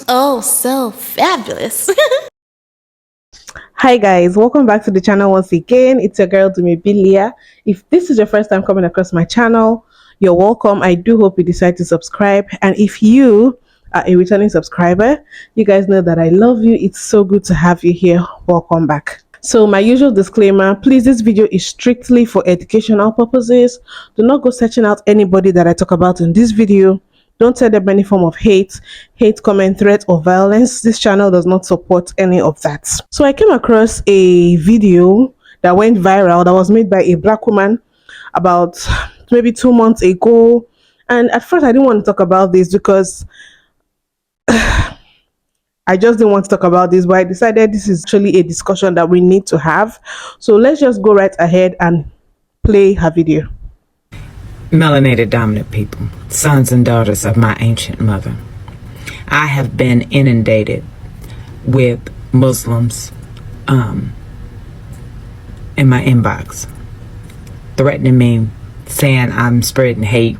Oh, so fabulous. Hi guys, welcome back to the channel once again. It's your girl Dumebi. If this is your first time coming across my channel, you're welcome. I do hope you decide to subscribe, and if you are a returning subscriber, you guys know that I love you. It's so good to have you here. Welcome back. So my usual disclaimer, please, this video is strictly for educational purposes. Do not go searching out anybody that I talk about in this video. Don't tell them any form of hate, comment, threat, or violence. This channel does not support any of that. So I came across a video that went viral that was made by a black woman about maybe 2 months ago. And at first I didn't want to talk about this because I just didn't want to talk about this, but I decided this is actually a discussion that we need to have. So let's just go right ahead and play her video. Melanated dominant people, sons and daughters of my ancient mother. I have been inundated with Muslims in my inbox, threatening me, saying I'm spreading hate,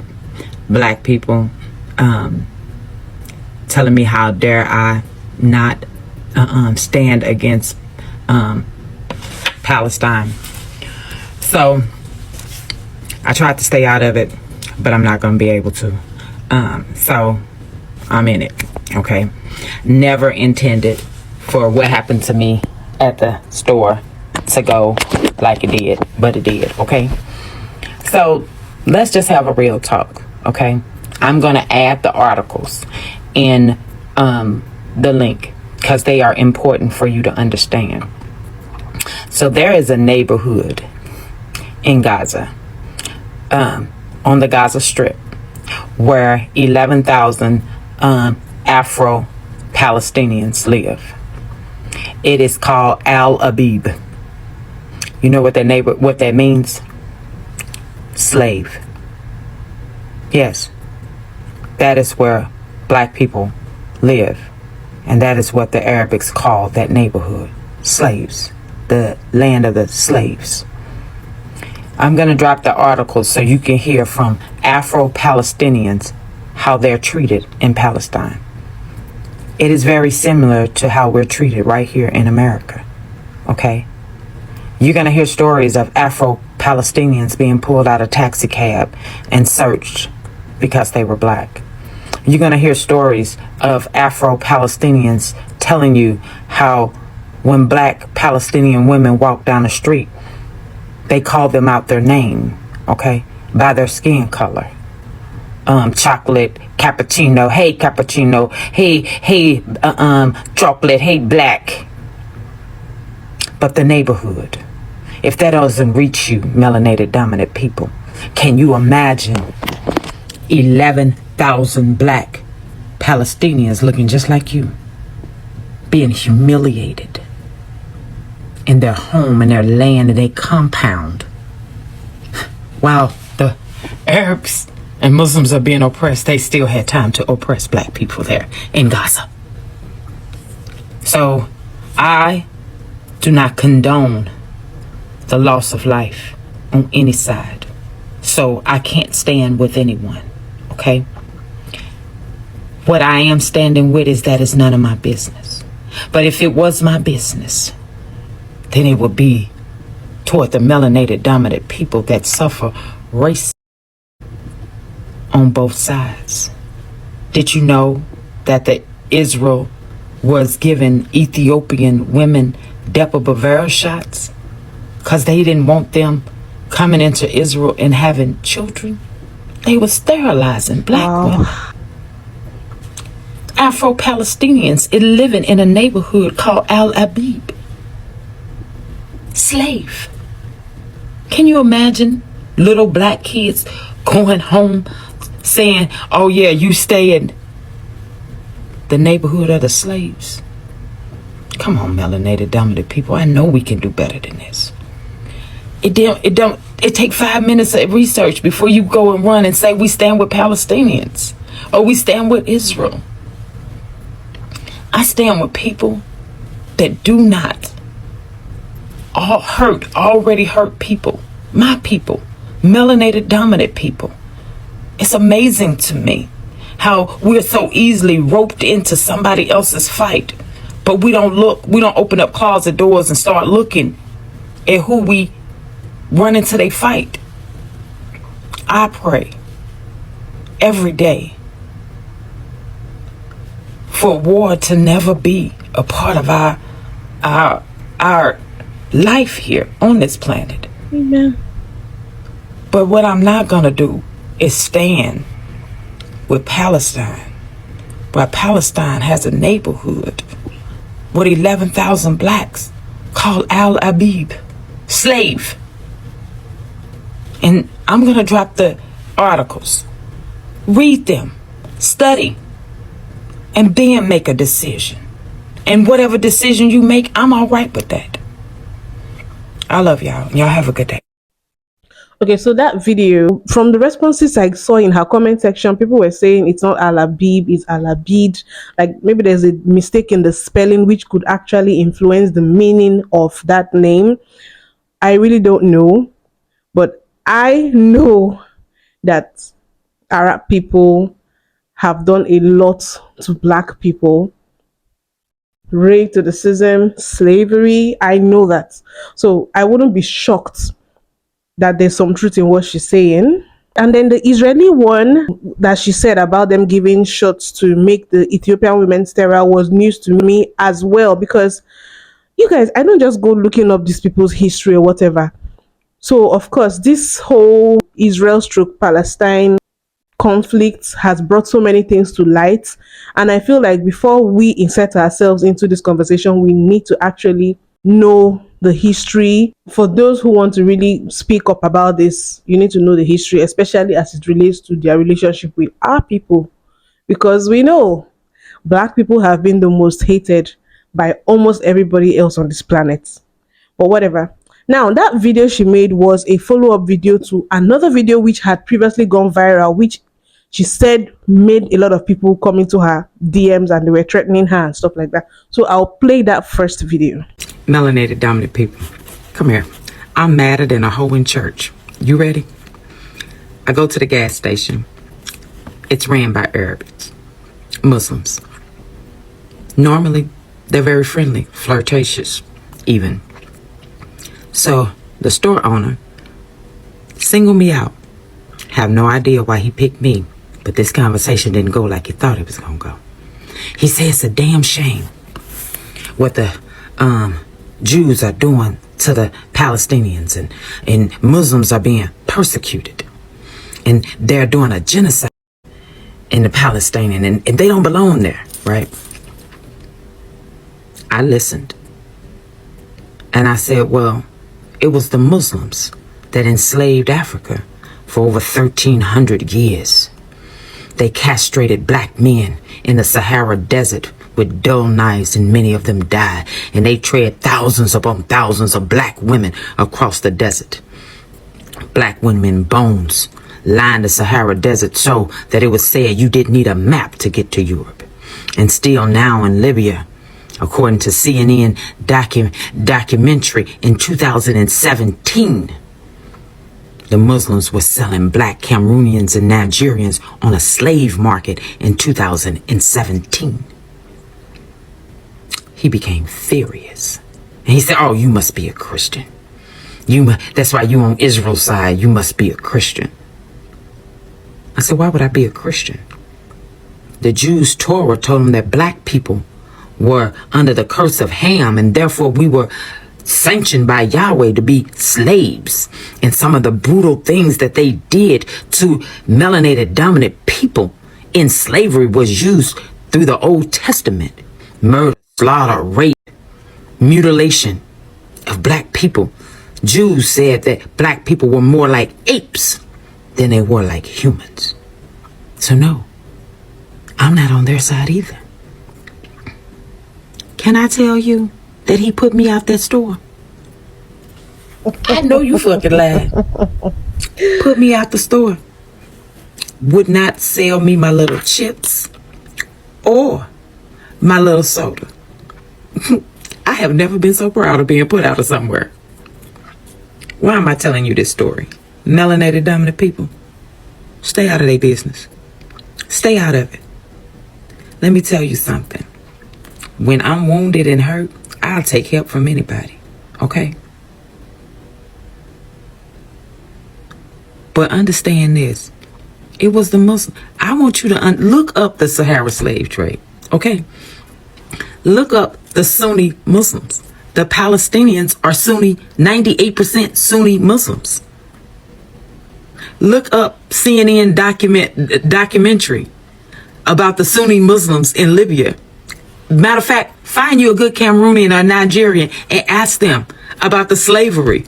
black people, telling me how dare I not stand against Palestine. So I tried to stay out of it, but I'm not going to be able to. So I'm in it, okay? Never intended for what happened to me at the store to go like it did, but it did, okay? So let's just have a real talk, okay? I'm going to add the articles in the link because they are important for you to understand. So there is a neighborhood in Gaza, on the Gaza Strip, where 11,000 Afro-Palestinians live. It is called Al Abib. You know what that means? Slave. Yes, that is where black people live, and that is what the Arabics call that neighborhood, slaves, the land of the slaves. I'm going to drop the articles so you can hear from Afro-Palestinians how they're treated in Palestine. It is very similar to how we're treated right here in America, okay? You're going to hear stories of Afro-Palestinians being pulled out of taxi cab and searched because they were black. You're going to hear stories of Afro-Palestinians telling you how when black Palestinian women walk down the street, they call them out their name, okay, by their skin color. Chocolate, cappuccino, hey cappuccino, hey chocolate, hey black. But the neighborhood, if that doesn't reach you, melanated dominant people, can you imagine 11,000 black Palestinians looking just like you, being humiliated in their home, in their land, in their compound, while the Arabs and Muslims are being oppressed? They still had time to oppress black people there in Gaza. So I do not condone the loss of life on any side. So I can't stand with anyone, okay? What I am standing with is that it's none of my business. But if it was my business, then it would be toward the melanated dominant people that suffer racism on both sides. Did you know that the Israel was giving Ethiopian women Depo-Provera shots because they didn't want them coming into Israel and having children? They were sterilizing black women. Afro-Palestinians is living in a neighborhood called Al Abib. Slave. Can you imagine little black kids going home saying, oh yeah, you stay in the neighborhood of the slaves? Come on, melanated dominant people. I know we can do better than this. It take 5 minutes of research before you go and run and say we stand with Palestinians or we stand with Israel. I stand with people that do not already hurt people, my people, melanated dominant people. It's amazing to me how we're so easily roped into somebody else's fight, but we don't open up closet doors and start looking at who we run into they fight. I pray every day for war to never be a part of our life here on this planet. Amen. But what I'm not gonna do is stand with Palestine, while Palestine has a neighborhood with 11,000 blacks called Al Abib, slave. And I'm gonna drop the articles, read them, study, and then make a decision. And whatever decision you make, I'm all right with that. I love y'all. Y'all have a good day. Okay, so that video, from the responses I saw in her comment section, people were saying it's not Al-Abib, it's Al-Abid. Like maybe there's a mistake in the spelling which could actually influence the meaning of that name. I really don't know, but I know that Arab people have done a lot to black people. Rape, racism, slavery, I know that. So I wouldn't be shocked that there's some truth in what she's saying. And then the Israeli one that she said about them giving shots to make the Ethiopian women sterile was news to me as well, because you guys, I don't just go looking up these people's history or whatever. So of course, this whole Israel/Palestine conflict has brought so many things to light, and I feel like before we insert ourselves into this conversation, we need to actually know the history. For those who want to really speak up about this, you need to know the history, especially as it relates to their relationship with our people, because we know black people have been the most hated by almost everybody else on this planet. But whatever. Now, that video she made was a follow-up video to another video which had previously gone viral, which she said made a lot of people come into her DMs and they were threatening her and stuff like that. So I'll play that first video. Melanated dominant people, come here. I'm madder than a hoe in church. You ready? I go to the gas station. It's ran by Arabs, Muslims. Normally, they're very friendly, flirtatious, even. So the store owner singled me out. Have no idea why he picked me, but this conversation didn't go like he thought it was gonna go. He said it's a damn shame what the Jews are doing to the Palestinians, and Muslims are being persecuted, and they're doing a genocide in the Palestinian, and they don't belong there, right? I listened, and I said, well, it was the Muslims that enslaved Africa for over 1,300 years. They castrated black men in the Sahara Desert with dull knives, and many of them died. And they trailed thousands upon thousands of black women across the desert. Black women bones lined the Sahara Desert so that it was said you didn't need a map to get to Europe. And still now in Libya, according to CNN documentary in 2017, the Muslims were selling black Cameroonians and Nigerians on a slave market in 2017. He became furious. And he said, oh, you must be a Christian. That's why you on Israel's side. You must be a Christian. I said, why would I be a Christian? The Jews' Torah told them that black people were under the curse of Ham, and therefore we were sanctioned by Yahweh to be slaves. And some of the brutal things that they did to melanated dominant people in slavery was used through the Old Testament. Murder, slaughter, rape, mutilation of black people. Jews said that black people were more like apes than they were like humans. So no, I'm not on their side either. Can I tell you that he put me out that store? I know you fucking lied. Put me out the store. Would not sell me my little chips or my little soda. I have never been so proud of being put out of somewhere. Why am I telling you this story? melanated dominant people. Stay out of their business. Stay out of it. Let me tell you something. When I'm wounded and hurt, I'll take help from anybody. Okay? But understand this. It was the Muslim. I want you to look up the Sahara slave trade. Okay? Look up the Sunni Muslims. The Palestinians are Sunni, 98% Sunni Muslims. Look up CNN documentary about the Sunni Muslims in Libya. Matter of fact, find you a good Cameroonian or Nigerian and ask them about the slavery.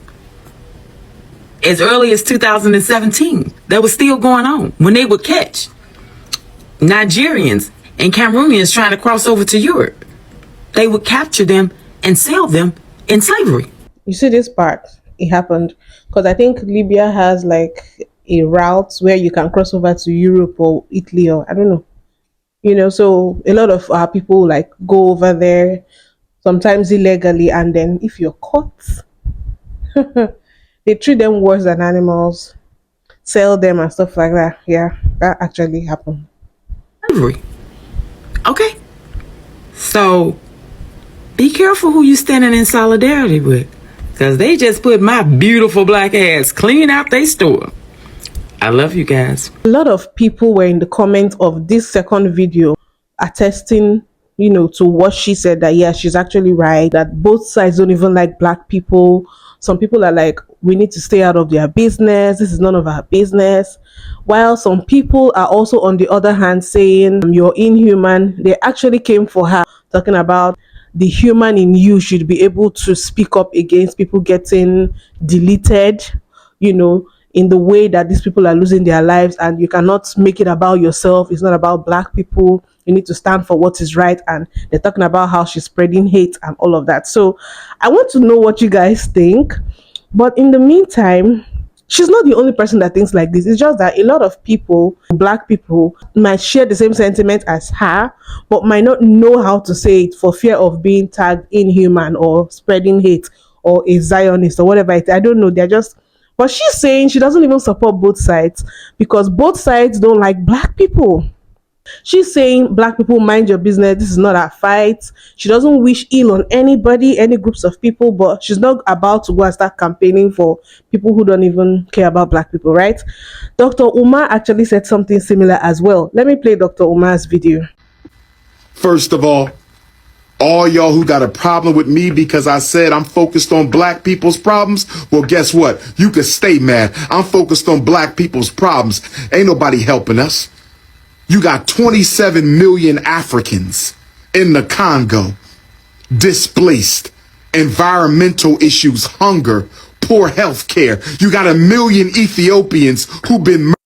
As early as 2017, that was still going on when they would catch Nigerians and Cameroonians trying to cross over to Europe. They would capture them and sell them in slavery. You see this part, it happened because I think Libya has like a route where you can cross over to Europe or Italy, or I don't know. You know, so a lot of our people like go over there, sometimes illegally, and then if you're caught, they treat them worse than animals, sell them and stuff like that. Yeah, that actually happened. Slavery. Okay? So, be careful who you standing in solidarity with, because they just put my beautiful black ass clean out their store. I love you guys. A lot of people were in the comments of this second video attesting, you know, to what she said, that yeah, she's actually right, that both sides don't even like black people. Some people are like, we need to stay out of their business, this is none of our business. While some people are also on the other hand saying, you're inhuman. They actually came for her, talking about the human in you should be able to speak up against people getting deleted, you know, in the way that these people are losing their lives, and you cannot make it about yourself. It's not about black people. You need to stand for what is right. And they're talking about how she's spreading hate and all of that. So I want to know what you guys think. But in the meantime, she's not the only person that thinks like this. It's just that a lot of people, black people, might share the same sentiment as her, but might not know how to say it for fear of being tagged inhuman or spreading hate or a Zionist or whatever it is. I don't know. They're just... But she's saying she doesn't even support both sides because both sides don't like black people. She's saying, black people, mind your business. This is not our fight. She doesn't wish ill on anybody, any groups of people, but she's not about to go and start campaigning for people who don't even care about black people, right? Dr. Umar actually said something similar as well. Let me play Dr. Umar's video. First of all y'all who got a problem with me because I said I'm focused on black people's problems, well, guess what? You can stay mad. I'm focused on black people's problems. Ain't nobody helping us. You got 27 million Africans in the Congo, displaced, environmental issues, hunger, poor health care. You got 1 million Ethiopians who've been murdered.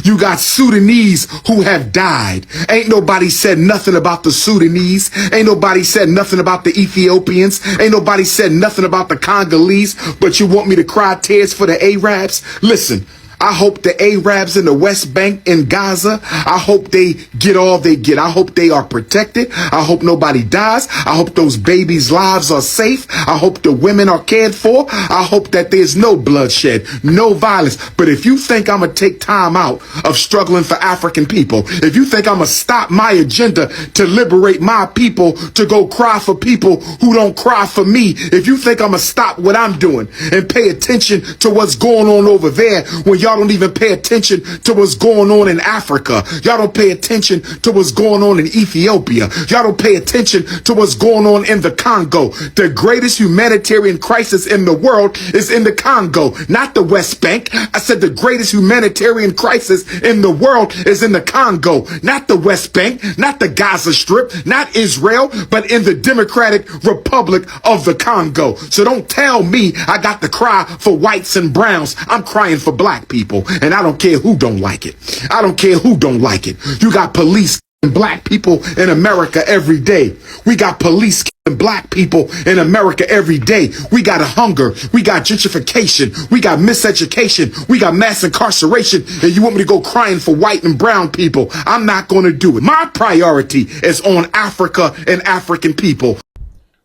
You got Sudanese who have died. Ain't nobody said nothing about the Sudanese. Ain't nobody said nothing about the Ethiopians. Ain't nobody said nothing about the Congolese. But you want me to cry tears for the Arabs? Listen, I hope the Arabs in the West Bank in Gaza, I hope they get all they get. I hope they are protected. I hope nobody dies. I hope those babies' lives are safe. I hope the women are cared for. I hope that there's no bloodshed, no violence. But if you think I'm going to take time out of struggling for African people, if you think I'm going to stop my agenda to liberate my people to go cry for people who don't cry for me, if you think I'm going to stop what I'm doing and pay attention to what's going on over there when y'all don't even pay attention to what's going on in Africa. Y'all don't pay attention to what's going on in Ethiopia. Y'all don't pay attention to what's going on in the Congo. The greatest humanitarian crisis in the world is in the Congo, not the West Bank. I said the greatest humanitarian crisis in the world is in the Congo, not the West Bank, not the Gaza Strip, not Israel, but in the Democratic Republic of the Congo. So don't tell me I got to cry for whites and browns. I'm crying for black people. And I don't care who don't like it. I don't care who don't like it. You got police killing black people in America every day. We got police killing black people in America every day. We got a hunger. We got gentrification. We got miseducation. We got mass incarceration. And you want me to go crying for white and brown people? I'm not going to do it. My priority is on Africa and African people.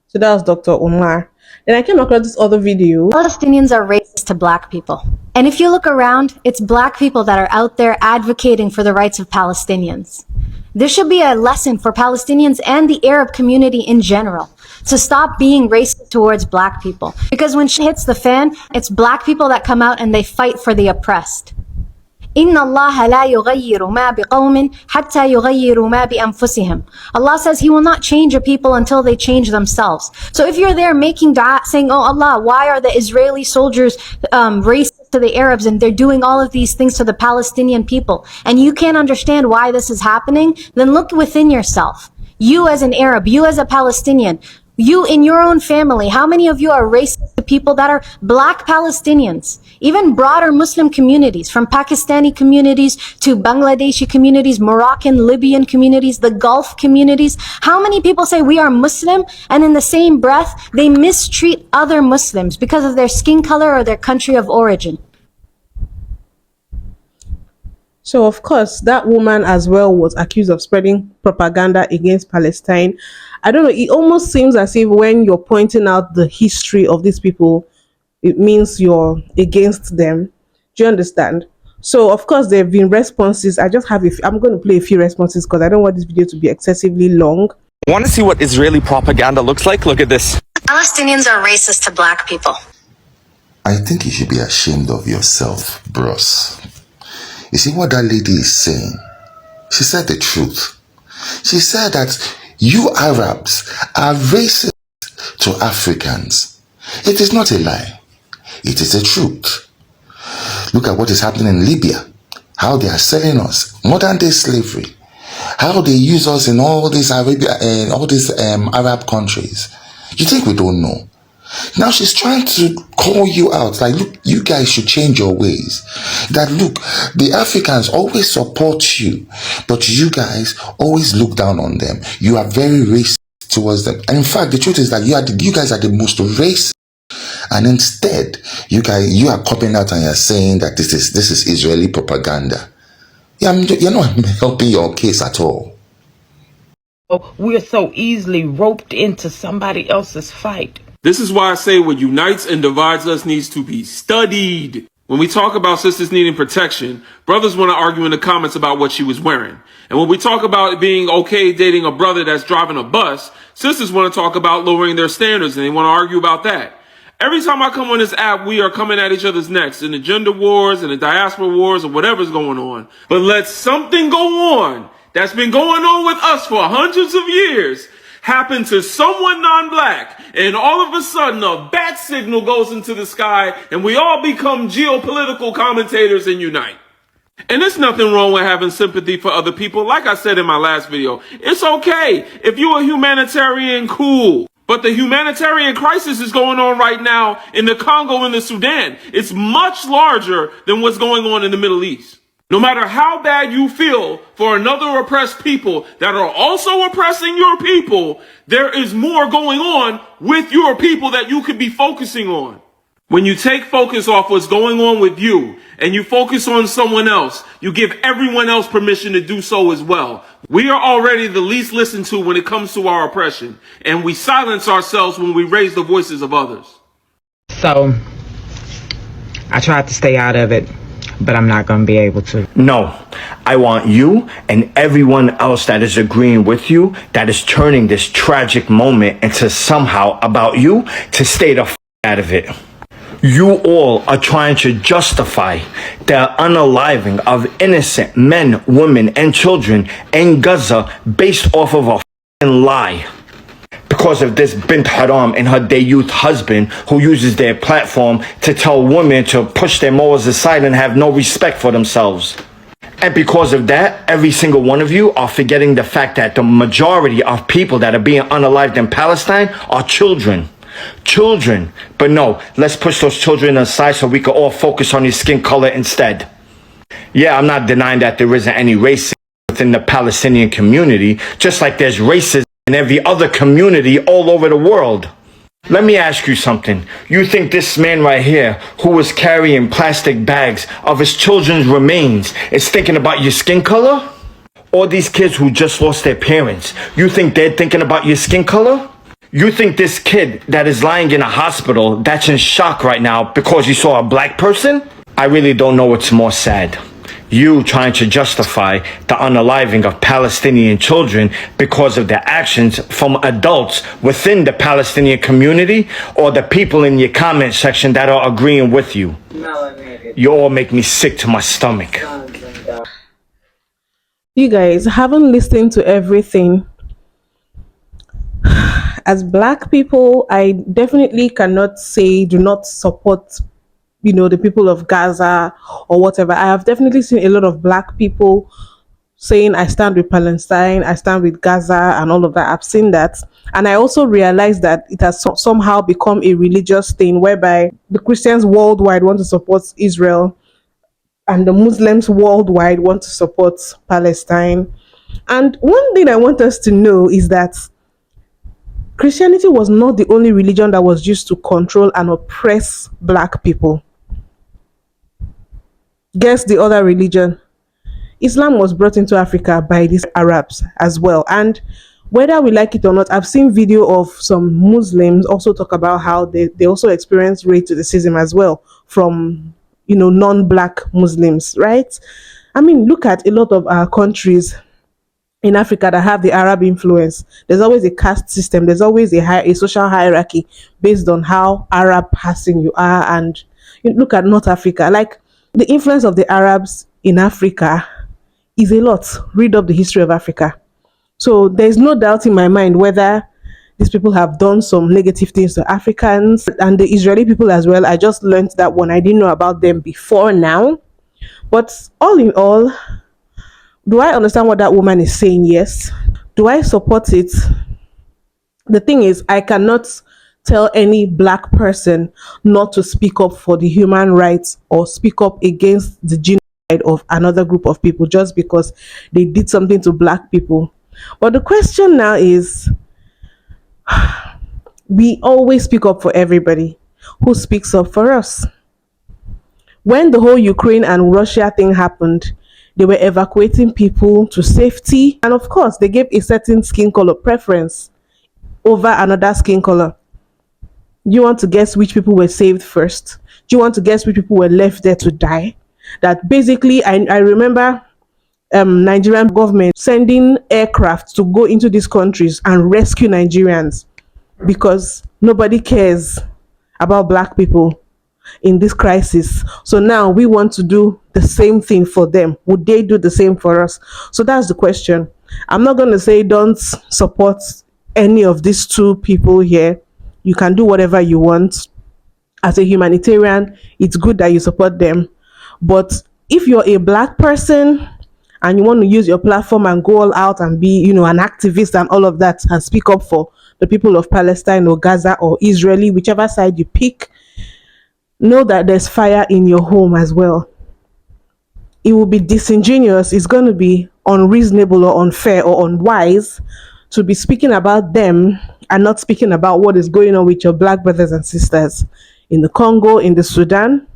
So that was Dr. Umar. Then I came across this other video. Palestinians are racist to black people. And if you look around, it's black people that are out there advocating for the rights of Palestinians. This should be a lesson for Palestinians and the Arab community in general to stop being racist towards black people. Because when shit hits the fan, it's black people that come out and they fight for the oppressed. إِنَّ اللَّهَ لَا يُغَيِّرُ مَا بِقَوْمٍ حَتَّى يُغَيِّرُوا مَا بِأَنفُسِهِمْ. Allah says He will not change a people until they change themselves. So if you're there making dua, saying, oh Allah, why are the Israeli soldiers racist to the Arabs and they're doing all of these things to the Palestinian people, and you can't understand why this is happening, then look within yourself. You as an Arab, you as a Palestinian, you in your own family, how many of you are racist to people that are black Palestinians? Even broader Muslim communities, from Pakistani communities to Bangladeshi communities, Moroccan, Libyan communities, the Gulf communities. How many people say we are Muslim and in the same breath, they mistreat other Muslims because of their skin color or their country of origin? So, of course, that woman as well was accused of spreading propaganda against Palestine. I don't know, it almost seems as if when you're pointing out the history of these people, it means you're against them. Do you understand? So, of course, there have been responses. I just have I'm going to play a few responses because I don't want this video to be excessively long. Want to see what Israeli propaganda looks like? Look at this. Palestinians are racist to black people. I think you should be ashamed of yourself, bros. You see what that lady is saying? She said the truth. She said that you Arabs are racist to Africans. It is not a lie. It is the truth. Look at what is happening in Libya. How they are selling us modern day slavery. How they use us in all these Arab countries. You think we don't know? Now she's trying to call you out. Like, look, you guys should change your ways. That, look, the Africans always support you, but you guys always look down on them. You are very racist towards them. And in fact, the truth is that you guys are the most racist. And instead, you are copying out and you're saying that this is Israeli propaganda. Yeah, you're not helping your case at all. We're so easily roped into somebody else's fight. This is why I say what unites and divides us needs to be studied. When we talk about sisters needing protection, brothers want to argue in the comments about what she was wearing. And when we talk about it being okay dating a brother that's driving a bus, sisters want to talk about lowering their standards and they want to argue about that. Every time I come on this app, we are coming at each other's necks in the gender wars and the diaspora wars or whatever's going on. But let something go on that's been going on with us for hundreds of years happen to someone non-black, and all of a sudden a bat signal goes into the sky and we all become geopolitical commentators and unite. And there's nothing wrong with having sympathy for other people. Like I said in my last video, it's okay. If you're a humanitarian, cool. But the humanitarian crisis is going on right now in the Congo and the Sudan. It's much larger than what's going on in the Middle East. No matter how bad you feel for another oppressed people that are also oppressing your people, there is more going on with your people that you could be focusing on. When you take focus off what's going on with you and you focus on someone else, you give everyone else permission to do so as well. We are already the least listened to when it comes to our oppression, and we silence ourselves when we raise the voices of others. So, I tried to stay out of it, but I'm not going to be able to. No, I want you and everyone else that is agreeing with you, that is turning this tragic moment into somehow about you, to stay the out of it. You all are trying to justify the unaliving of innocent men, women, and children in Gaza based off of a lie. Because of this bint haram and her youth husband who uses their platform to tell women to push their morals aside and have no respect for themselves. And because of that, every single one of you are forgetting the fact that the majority of people that are being unalived in Palestine are children. Children. But no, let's push those children aside so we can all focus on your skin color instead. Yeah, I'm not denying that there isn't any racism within the Palestinian community, just like there's racism in every other community all over the world. Let me ask you something. You think this man right here, who was carrying plastic bags of his children's remains, is thinking about your skin color? Or these kids who just lost their parents, you think they're thinking about your skin color? You think this kid that is lying in a hospital that's in shock right now because he saw a black person? I really don't know what's more sad. You trying to justify the unaliving of Palestinian children because of their actions from adults within the Palestinian community, or the people in your comment section that are agreeing with you. You all make me sick to my stomach. You guys haven't listened to everything. As black people, I definitely cannot say do not support, the people of Gaza or whatever. I have definitely seen a lot of black people saying I stand with Palestine, I stand with Gaza and all of that. I've seen that. And I also realized that it has somehow become a religious thing whereby the Christians worldwide want to support Israel and the Muslims worldwide want to support Palestine. And one thing I want us to know is that Christianity was not the only religion that was used to control and oppress black people. Guess the other religion? Islam was brought into Africa by these Arabs as well. And whether we like it or not, I've seen video of some Muslims also talk about how they also experience racism as well from, non-black Muslims, right? I mean, look at a lot of our countries in Africa that have the Arab influence. There's always a caste system. There's always a social hierarchy based on how Arab passing you are. And look at North Africa. Like, the influence of the Arabs in Africa is a lot. Read up the history of Africa. So there's no doubt in my mind whether these people have done some negative things to Africans and the Israeli people as well. I just learned that one. I didn't know about them before now. But all in all, do I understand what that woman is saying? Yes. Do I support it? The thing is, I cannot tell any black person not to speak up for the human rights or speak up against the genocide of another group of people just because they did something to black people. But the question now is, we always speak up for everybody. Who speaks up for us? When the whole Ukraine and Russia thing happened, they were evacuating people to safety. And of course, they gave a certain skin color preference over another skin color. Do you want to guess which people were saved first? Do you want to guess which people were left there to die? That basically, I remember Nigerian government sending aircraft to go into these countries and rescue Nigerians because nobody cares about black people in this crisis. So now we want to do the same thing for them. Would they do the same for us? So that's the question. I'm not going to say don't support any of these two people here. You can do whatever you want. As a humanitarian, it's good that you support them. But if you're a black person and you want to use your platform and go all out and be, an activist and all of that and speak up for the people of Palestine or Gaza or Israeli, whichever side you pick, know that there's fire in your home as well. It will be disingenuous. It's going to be unreasonable or unfair or unwise to be speaking about them and not speaking about what is going on with your black brothers and sisters in the Congo, in the Sudan.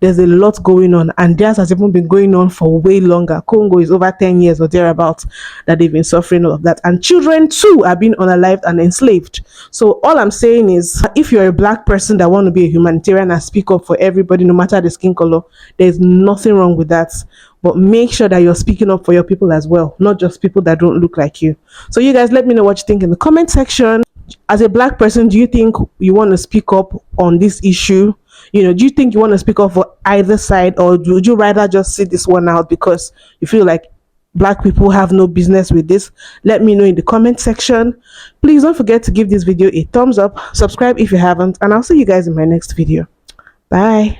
There's a lot going on, and theirs has even been going on for way longer. Congo is over 10 years or thereabouts that they've been suffering all of that, and children too are being unalived and enslaved. So all I'm saying is, if you're a black person that want to be a humanitarian and speak up for everybody, no matter the skin color, there's nothing wrong with that. But make sure that you're speaking up for your people as well, not just people that don't look like you. So you guys, let me know what you think in the comment section. As a black person, do you think you want to speak up on this issue? Do you think you want to speak up for either side, or would you rather just sit this one out because you feel like black people have no business with this? Let me know in the comment section. Please don't forget to give this video a thumbs up, subscribe if you haven't, and I'll see you guys in my next video. Bye.